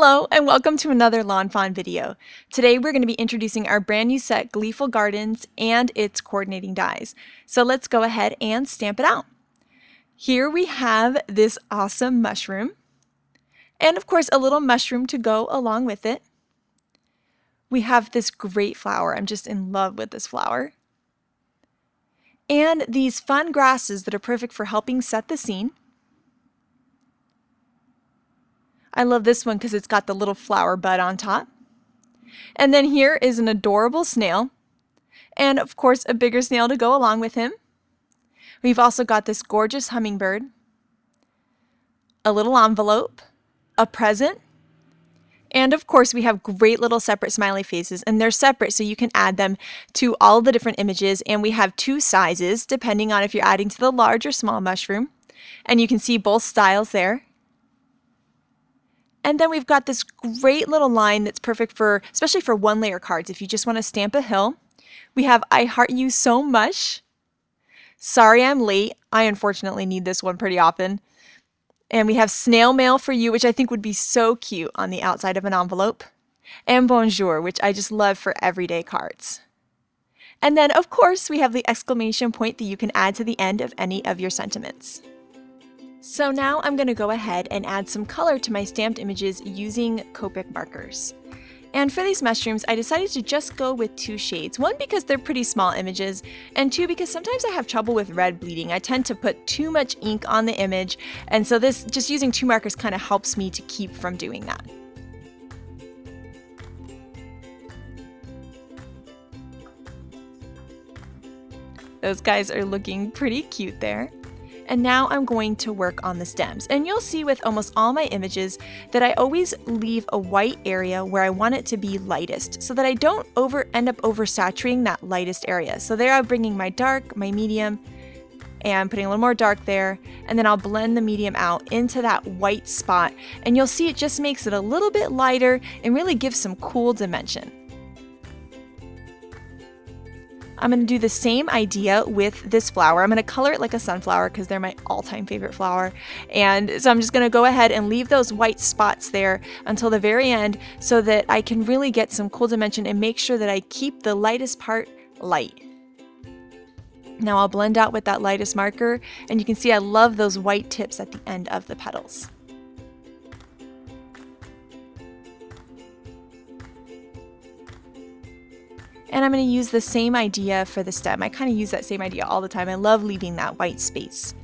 Hello and welcome to another Lawn Fawn video. Today we're going to be introducing our brand new set Gleeful Gardens and its coordinating dies. So let's go ahead and stamp it out. Here we have this awesome mushroom and of course a little mushroom to go along with it. We have this great flower. I'm just in love with this flower. And these fun grasses that are perfect for helping set the scene. I love this one because it's got the little flower bud on top. And then here is an adorable snail. And of course a bigger snail to go along with him. We've also got this gorgeous hummingbird, a little envelope, a present, and of course we have great little separate smiley faces, and they're separate so you can add them to all the different images, and we have two sizes depending on if you're adding to the large or small mushroom. And you can see both styles there. And then we've got this great little line that's perfect for, especially for one layer cards, if you just want to stamp a hill. We have I heart you so much. Sorry I'm late. I unfortunately need this one pretty often. And we have snail mail for you, which I think would be so cute on the outside of an envelope. And bonjour, which I just love for everyday cards. And then of course we have the exclamation point that you can add to the end of any of your sentiments. So now I'm going to go ahead and add some color to my stamped images using Copic markers. And for these mushrooms, I decided to just go with two shades. One, because they're pretty small images, and two, because sometimes I have trouble with red bleeding. I tend to put too much ink on the image, and so this, just using two markers kind of helps me to keep from doing that. Those guys are looking pretty cute there. And now I'm going to work on the stems. And you'll see with almost all my images that I always leave a white area where I want it to be lightest so that I don't end up oversaturating that lightest area. So there I'm bringing my dark, my medium, and putting a little more dark there. And then I'll blend the medium out into that white spot. And you'll see it just makes it a little bit lighter and really gives some cool dimension. I'm going to do the same idea with this flower. I'm going to color it like a sunflower because they're my all-time favorite flower. And so I'm just going to go ahead and leave those white spots there until the very end so that I can really get some cool dimension and make sure that I keep the lightest part light. Now I'll blend out with that lightest marker, and you can see I love those white tips at the end of the petals. And I'm going to use the same idea for the stem. I kind of use that same idea all the time. I love leaving that white space.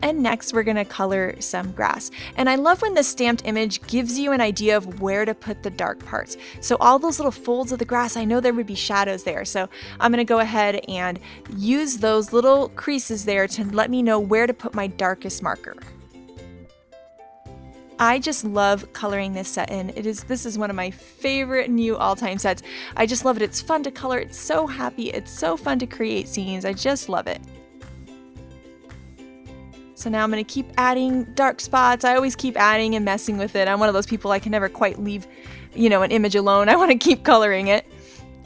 And next we're going to color some grass. And I love when the stamped image gives you an idea of where to put the dark parts. So all those little folds of the grass, I know there would be shadows there. So I'm going to go ahead and use those little creases there to let me know where to put my darkest marker. I just love coloring this set in. This is one of my favorite new all-time sets. I just love it. It's fun to color. It's so happy. It's so fun to create scenes. I just love it. So now I'm going to keep adding dark spots. I always keep adding and messing with it. I'm one of those people I can never quite leave, an image alone. I want to keep coloring it.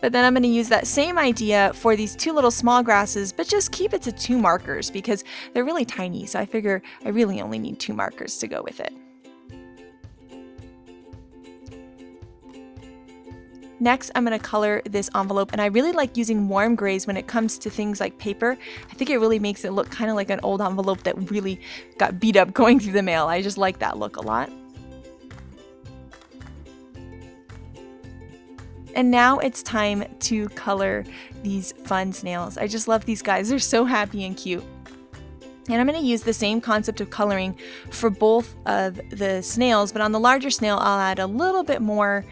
But then I'm going to use that same idea for these two little small grasses, but just keep it to two markers because they're really tiny. So I figure I really only need two markers to go with it. Next, I'm going to color this envelope, and I really like using warm grays when it comes to things like paper. I think it really makes it look kind of like an old envelope that really got beat up going through the mail. I just like that look a lot. And now it's time to color these fun snails. I just love these guys. They're so happy and cute. And I'm going to use the same concept of coloring for both of the snails, but on the larger snail, I'll add a little bit more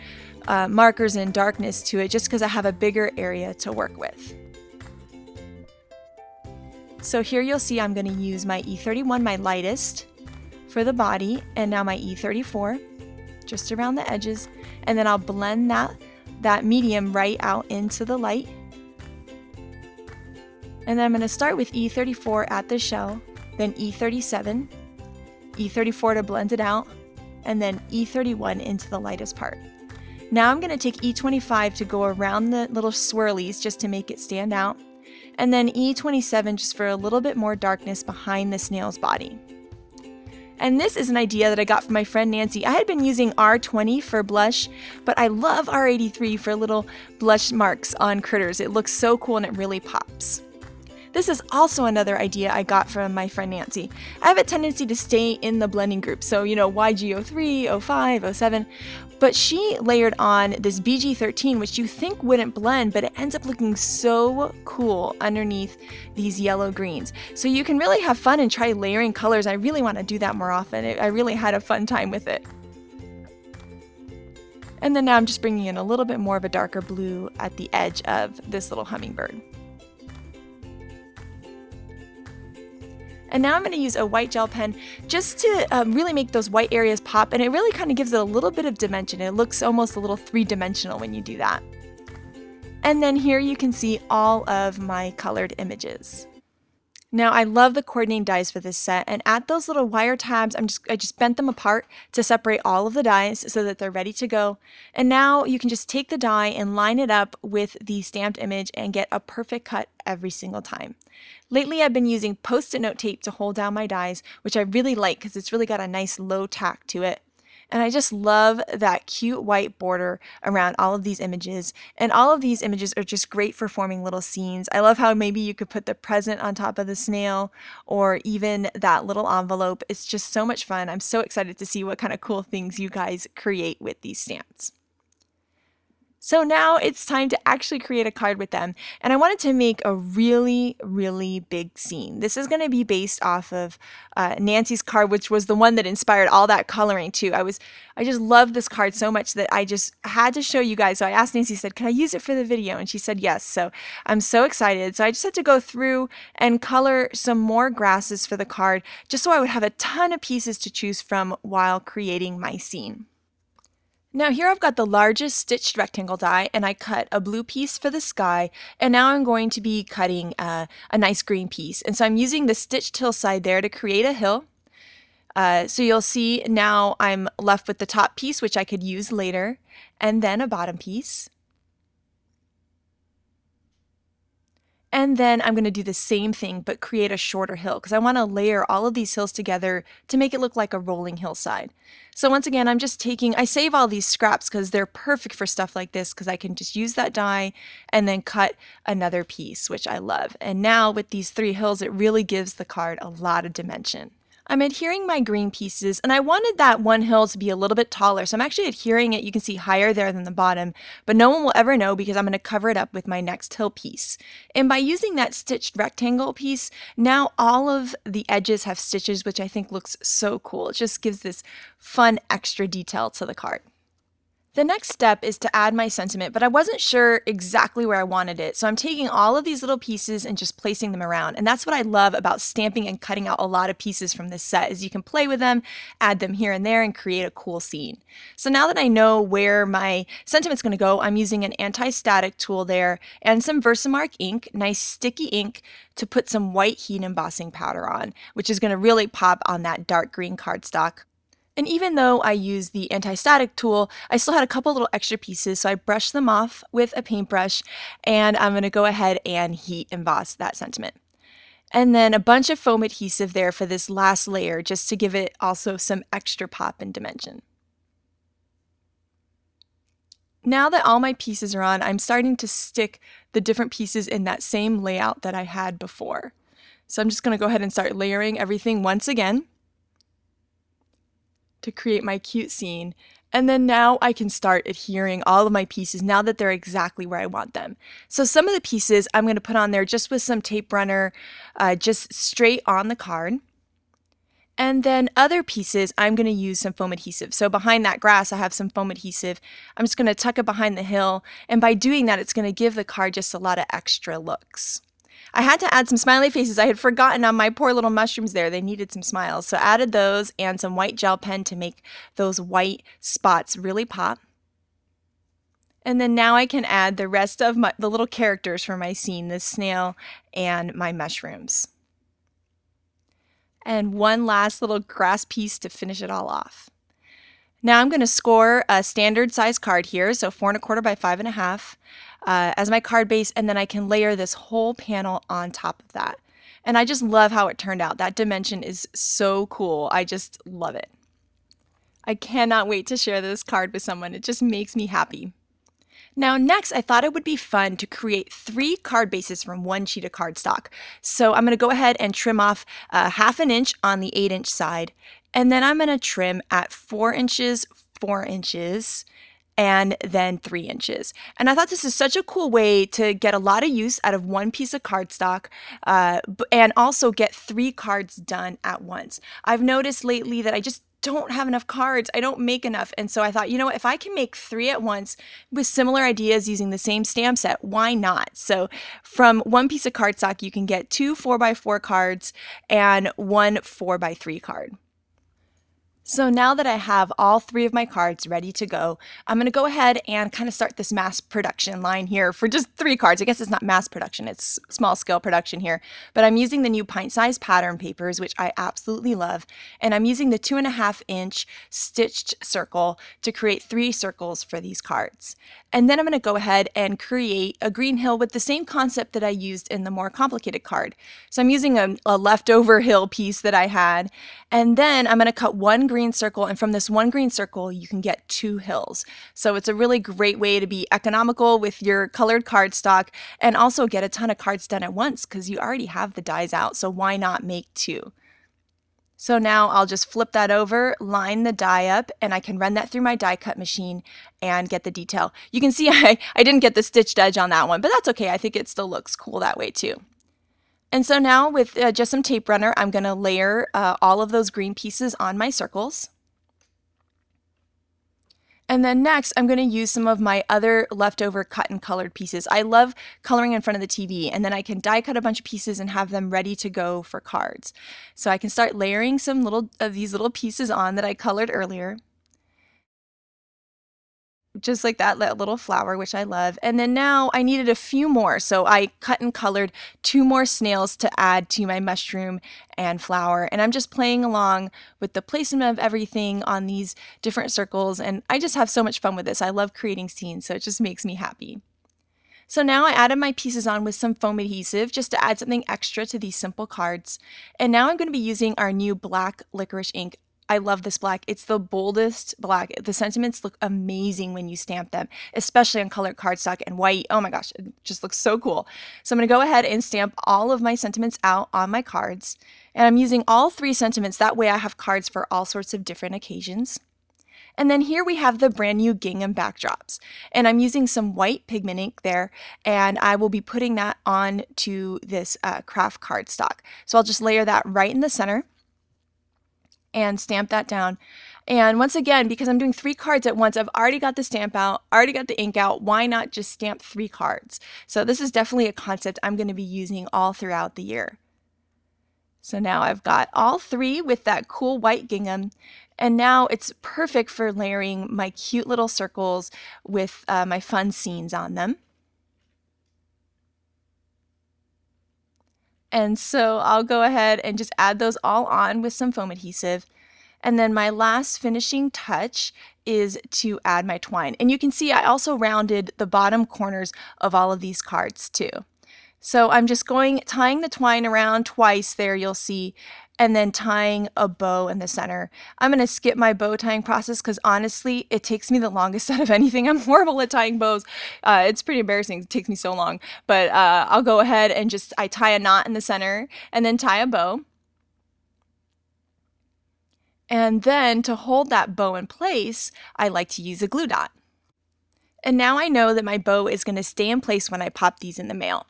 markers and darkness to it just because I have a bigger area to work with. So here you'll see I'm going to use my E31, my lightest, for the body, and now my E34 just around the edges, and then I'll blend that medium right out into the light. And then I'm going to start with E34 at the shell, then E37, E34 to blend it out, and then E31 into the lightest part. Now I'm going to take E25 to go around the little swirlies just to make it stand out, and then E27 just for a little bit more darkness behind the snail's body. And this is an idea that I got from my friend Nancy. I had been using R20 for blush, but I love R83 for little blush marks on critters. It looks so cool and it really pops. This is also another idea I got from my friend Nancy. I have a tendency to stay in the blending group, so YG03, 05, 07, but she layered on this BG13, which you think wouldn't blend, but it ends up looking so cool underneath these yellow greens. So you can really have fun and try layering colors. I really want to do that more often. I really had a fun time with it. And then now I'm just bringing in a little bit more of a darker blue at the edge of this little hummingbird. And now I'm going to use a white gel pen just to really make those white areas pop, and it really kind of gives it a little bit of dimension. It looks almost a little three-dimensional when you do that. And then here you can see all of my colored images. Now I love the coordinating dies for this set, and at those little wire tabs I just bent them apart to separate all of the dies so that they're ready to go. And now you can just take the die and line it up with the stamped image and get a perfect cut every single time. Lately I've been using Post-it note tape to hold down my dies, which I really like because it's really got a nice low tack to it. And I just love that cute white border around all of these images. And all of these images are just great for forming little scenes. I love how maybe you could put the present on top of the snail or even that little envelope. It's just so much fun. I'm so excited to see what kind of cool things you guys create with these stamps. So now it's time to actually create a card with them, and I wanted to make a really, really big scene. This is going to be based off of Nancy's card, which was the one that inspired all that coloring too. I just love this card so much that I just had to show you guys. So I asked Nancy, said, "Can I use it for the video?" And she said yes. So I'm so excited. So I just had to go through and color some more grasses for the card, just so I would have a ton of pieces to choose from while creating my scene. Now here I've got the largest stitched rectangle die, and I cut a blue piece for the sky, and now I'm going to be cutting a nice green piece. And so I'm using the stitched hillside there to create a hill. So you'll see now I'm left with the top piece, which I could use later, and then a bottom piece. And then I'm going to do the same thing but create a shorter hill because I want to layer all of these hills together to make it look like a rolling hillside. So once again, I save all these scraps because they're perfect for stuff like this because I can just use that die and then cut another piece, which I love. And now with these three hills, it really gives the card a lot of dimension. I'm adhering my green pieces, and I wanted that one hill to be a little bit taller, so I'm actually adhering it, you can see, higher there than the bottom, but no one will ever know because I'm going to cover it up with my next hill piece. And by using that stitched rectangle piece, now all of the edges have stitches, which I think looks so cool. It just gives this fun extra detail to the card. The next step is to add my sentiment, but I wasn't sure exactly where I wanted it. So I'm taking all of these little pieces and just placing them around. And that's what I love about stamping and cutting out a lot of pieces from this set is you can play with them, add them here and there, and create a cool scene. So now that I know where my sentiment's going to go, I'm using an anti-static tool there and some Versamark ink, nice sticky ink, to put some white heat embossing powder on, which is going to really pop on that dark green cardstock. And even though I used the anti-static tool, I still had a couple little extra pieces, so I brushed them off with a paintbrush, and I'm going to go ahead and heat emboss that sentiment. And then a bunch of foam adhesive there for this last layer, just to give it also some extra pop and dimension. Now that all my pieces are on, I'm starting to stick the different pieces in that same layout that I had before. So I'm just going to go ahead and start layering everything once again to create my cute scene. And then now I can start adhering all of my pieces now that they're exactly where I want them. So some of the pieces I'm going to put on there just with some tape runner, just straight on the card. And then other pieces I'm going to use some foam adhesive. So behind that grass I have some foam adhesive. I'm just going to tuck it behind the hill, and by doing that it's going to give the card just a lot of extra looks. I had to add some smiley faces. I had forgotten on my poor little mushrooms there. They needed some smiles. So added those and some white gel pen to make those white spots really pop. And then now I can add the rest of the little characters for my scene, the snail and my mushrooms. And one last little grass piece to finish it all off. Now I'm going to score a standard size card here, so 4 1/4 by 5 1/2 as my card base, and then I can layer this whole panel on top of that. And I just love how it turned out. That dimension is so cool. I just love it. I cannot wait to share this card with someone. It just makes me happy. Now next, I thought it would be fun to create 3 card bases from 1 sheet of cardstock. So I'm going to go ahead and trim off 1/2 inch on the 8-inch side, and then I'm going to trim at 4 inches, 4 inches, and then 3 inches. And I thought this is such a cool way to get a lot of use out of 1 piece of cardstock and also get 3 cards done at once. I've noticed lately that I just don't have enough cards. I don't make enough. And so I thought, you know what, if I can make 3 at once with similar ideas using the same stamp set, why not? So from 1 piece of cardstock, you can get 2 4x4 cards and 1 4x3 card. So now that I have all 3 of my cards ready to go, I'm going to go ahead and kind of start this mass production line here for just 3 cards. I guess it's not mass production, it's small scale production here. But I'm using the new pint-sized pattern papers, which I absolutely love. And I'm using the 2.5 inch stitched circle to create 3 circles for these cards. And then I'm going to go ahead and create a green hill with the same concept that I used in the more complicated card. So I'm using a leftover hill piece that I had. And then I'm going to cut 1 green circle, and from this 1 green circle you can get 2 hills. So it's a really great way to be economical with your colored cardstock and also get a ton of cards done at once because you already have the dies out, so why not make 2? So now I'll just flip that over, line the die up, and I can run that through my die cut machine and get the detail. You can see I didn't get the stitched edge on that one, but that's okay. I think it still looks cool that way too. And so now with just some tape runner, I'm going to layer all of those green pieces on my circles. And then next, I'm going to use some of my other leftover cut and colored pieces. I love coloring in front of the TV, and then I can die cut a bunch of pieces and have them ready to go for cards. So I can start layering some of these little pieces on that I colored earlier. Just like that little flower, which I love. And then now I needed a few more, so I cut and colored 2 more snails to add to my mushroom and flower. And I'm just playing along with the placement of everything on these different circles, and I just have so much fun with this. I love creating scenes, so it just makes me happy. So now I added my pieces on with some foam adhesive just to add something extra to these simple cards. And now I'm going to be using our new black licorice ink. I love this black. It's the boldest black. The sentiments look amazing when you stamp them, especially on colored cardstock and white. Oh my gosh, it just looks so cool. So I'm going to go ahead and stamp all of my sentiments out on my cards. And I'm using all 3 sentiments. That way I have cards for all sorts of different occasions. And then here we have the brand new gingham backdrops. And I'm using some white pigment ink there, and I will be putting that on to this craft cardstock. So I'll just layer that right in the center and stamp that down. And once again, because I'm doing 3 cards at once, I've already got the stamp out, already got the ink out. Why not just stamp 3 cards? So this is definitely a concept I'm going to be using all throughout the year. So now I've got all 3 with that cool white gingham, and now it's perfect for layering my cute little circles with my fun scenes on them. And so I'll go ahead and just add those all on with some foam adhesive. And then my last finishing touch is to add my twine. And you can see I also rounded the bottom corners of all of these cards too. So I'm just tying the twine around twice there, you'll see, and then tying a bow in the center. I'm going to skip my bow tying process because honestly, it takes me the longest out of anything. I'm horrible at tying bows. It's pretty embarrassing. It takes me so long. But I'll go ahead and I tie a knot in the center and then tie a bow. And then to hold that bow in place, I like to use a glue dot. And now I know that my bow is going to stay in place when I pop these in the mail.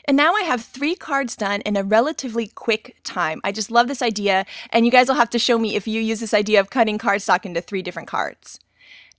And now I have 3 cards done in a relatively quick time. I just love this idea, and you guys will have to show me if you use this idea of cutting cardstock into 3 different cards.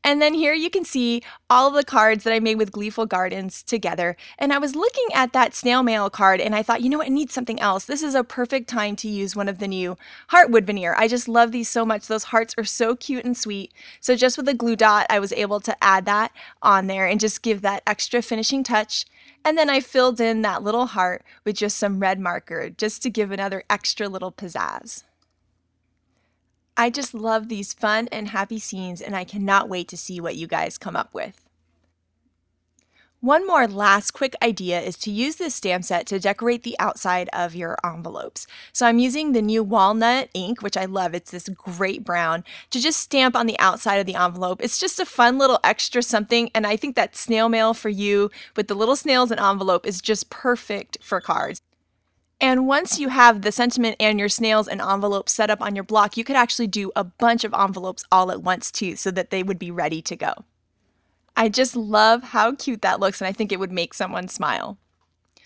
And then here you can see all of the cards that I made with Gleeful Gardens together. And I was looking at that snail mail card and I thought, you know what, I need something else. This is a perfect time to use one of the new heartwood veneer. I just love these so much. Those hearts are so cute and sweet. So just with a glue dot, I was able to add that on there and just give that extra finishing touch. And then I filled in that little heart with just some red marker just to give another extra little pizzazz. I just love these fun and happy scenes, and I cannot wait to see what you guys come up with. One more last quick idea is to use this stamp set to decorate the outside of your envelopes. So I'm using the new walnut ink, which I love. It's this great brown, to just stamp on the outside of the envelope. It's just a fun little extra something, and I think that snail mail for you with the little snails and envelope is just perfect for cards. And once you have the sentiment and your snails and envelopes set up on your block, you could actually do a bunch of envelopes all at once too, so that they would be ready to go. I just love how cute that looks, and I think it would make someone smile.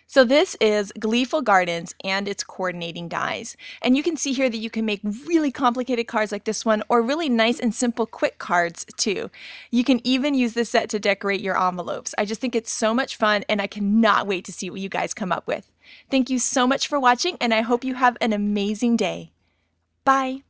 So this is Gleeful Gardens and its coordinating dies. And you can see here that you can make really complicated cards like this one, or really nice and simple quick cards too. You can even use this set to decorate your envelopes. I just think it's so much fun, and I cannot wait to see what you guys come up with. Thank you so much for watching, and I hope you have an amazing day. Bye!